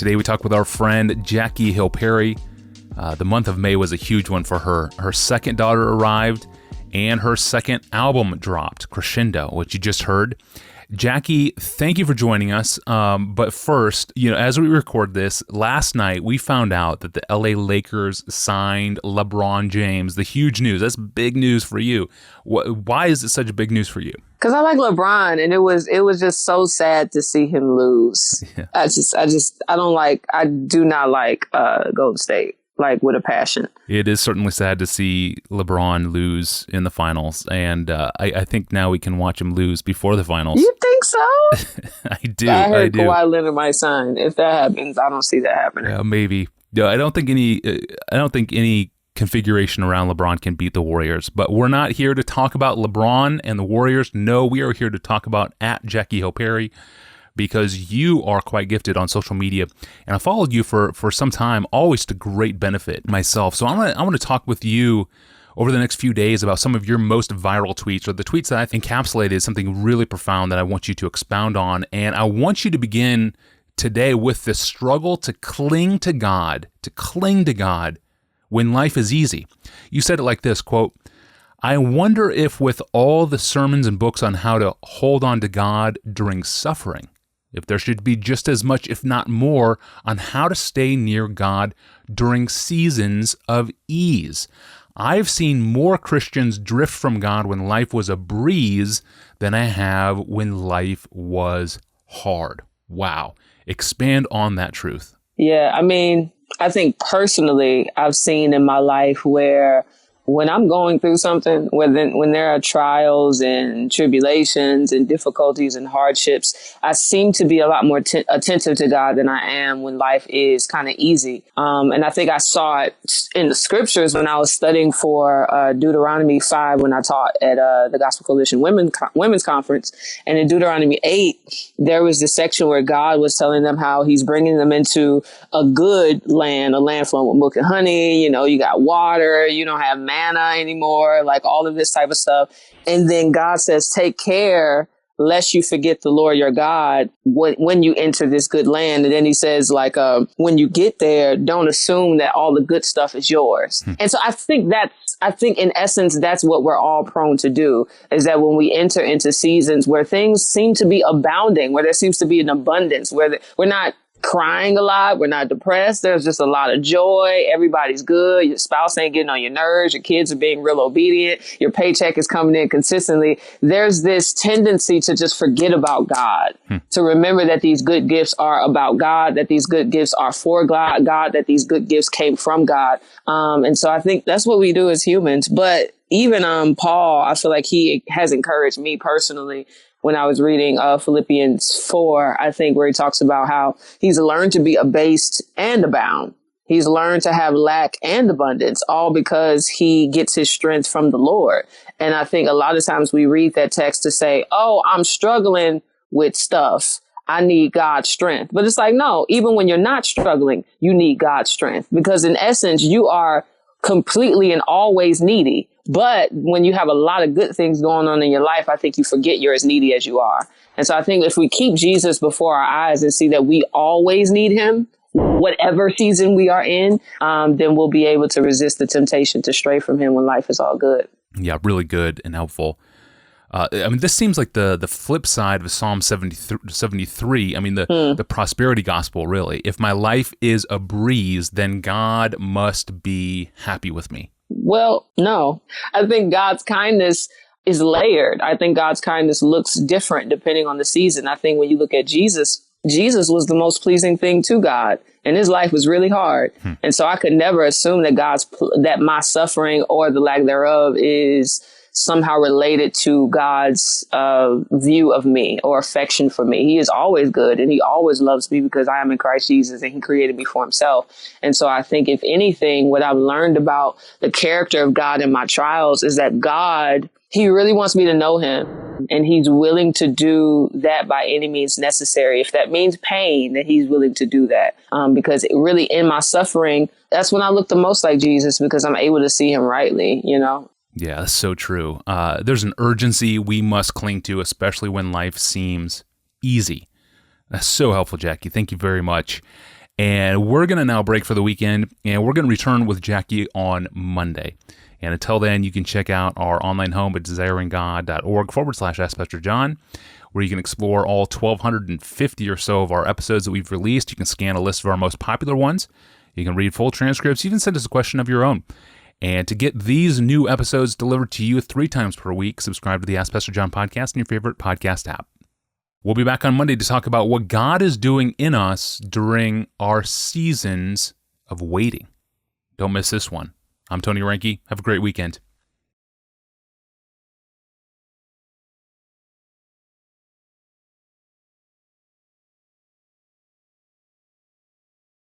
Today we talk with our friend Jackie Hill Perry. The month of May was a huge one for her. Her second daughter arrived, and her second album dropped, Crescendo, which you just heard. Jackie, thank you for joining us. But first, as we record this, last night we found out that the LA Lakers signed LeBron James. The huge news. That's big news for you. Why is it such big news for you? Because I like LeBron, and it was just so sad to see him lose. Yeah. I do not like Golden State. Like with a passion. It is certainly sad to see LeBron lose in the finals, and I think now we can watch him lose before the finals. You think so? I do. I heard Kawhi Leonard might sign. If that happens, I don't see that happening. Maybe. I don't think any configuration around LeBron can beat the Warriors. But we're not here to talk about LeBron and the Warriors. No, we are here to talk about @Jackie Hill Perry, because you are quite gifted on social media, and I followed you for some time, always to great benefit myself. So I want to talk with you over the next few days about some of your most viral tweets, or the tweets that I've encapsulated something really profound that I want you to expound on. And I want you to begin today with the struggle to cling to God when life is easy. You said it like this, quote, "I wonder if with all the sermons and books on how to hold on to God during suffering, if there should be just as much, if not more, on how to stay near God during seasons of ease. I've seen more Christians drift from God when life was a breeze than I have when life was hard." Wow. Expand on that truth. Yeah, I think personally, I've seen in my life where when I'm going through something, when there are trials and tribulations and difficulties and hardships, I seem to be a lot more attentive to God than I am when life is kind of easy. And I think I saw it in the scriptures when I was studying for Deuteronomy 5 when I taught at the Gospel Coalition Women's Conference. And in Deuteronomy 8, there was this section where God was telling them how he's bringing them into a good land, a land flowing with milk and honey. You got water, you don't have manna anymore, like all of this type of stuff. And then God says, take care lest you forget the Lord your God when you enter this good land. And then he says, when you get there, don't assume that all the good stuff is yours. And so I think in essence, that's what we're all prone to do, is that when we enter into seasons where things seem to be abounding, where there seems to be an abundance, where we're not crying a lot, we're not depressed, there's just a lot of joy, everybody's good, your spouse ain't getting on your nerves, your kids are being real obedient, your paycheck is coming in consistently, there's this tendency to just forget about God, to remember that these good gifts are about God, that these good gifts are for God, that these good gifts came from God. And so I think that's what we do as humans. But even Paul, I feel like he has encouraged me personally when I was reading Philippians 4, I think, where he talks about how he's learned to be abased and abound. He's learned to have lack and abundance, all because he gets his strength from the Lord. And I think a lot of times we read that text to say, oh, I'm struggling with stuff, I need God's strength. But it's like, no, even when you're not struggling, you need God's strength, because in essence, you are completely and always needy. But when you have a lot of good things going on in your life, I think you forget you're as needy as you are. And so I think if we keep Jesus before our eyes and see that we always need him, whatever season we are in, then we'll be able to resist the temptation to stray from him when life is all good. Yeah, really good and helpful. This seems like the flip side of Psalm 73. The prosperity gospel, really. If my life is a breeze, then God must be happy with me. Well, no. I think God's kindness is layered. I think God's kindness looks different depending on the season. I think when you look at Jesus was the most pleasing thing to God, and his life was really hard. And so I could never assume that my suffering or the lack thereof is somehow related to God's view of me or affection for me. He is always good, and he always loves me because I am in Christ Jesus and he created me for himself. And so I think, if anything, what I've learned about the character of God in my trials is that God, he really wants me to know him, and he's willing to do that by any means necessary. If that means pain, then he's willing to do that. Because really in my suffering, that's when I look the most like Jesus, because I'm able to see him rightly, Yeah, that's so true. There's an urgency we must cling to, especially when life seems easy. That's so helpful, Jackie. Thank you very much. And we're going to now break for the weekend, and we're going to return with Jackie on Monday. And until then, you can check out our online home at desiringgod.org/AskPastorJohn, where you can explore all 1,250 or so of our episodes that we've released. You can scan a list of our most popular ones. You can read full transcripts, even send us a question of your own. And to get these new episodes delivered to you 3 times per week, subscribe to the Ask Pastor John podcast in your favorite podcast app. We'll be back on Monday to talk about what God is doing in us during our seasons of waiting. Don't miss this one. I'm Tony Reinke. Have a great weekend.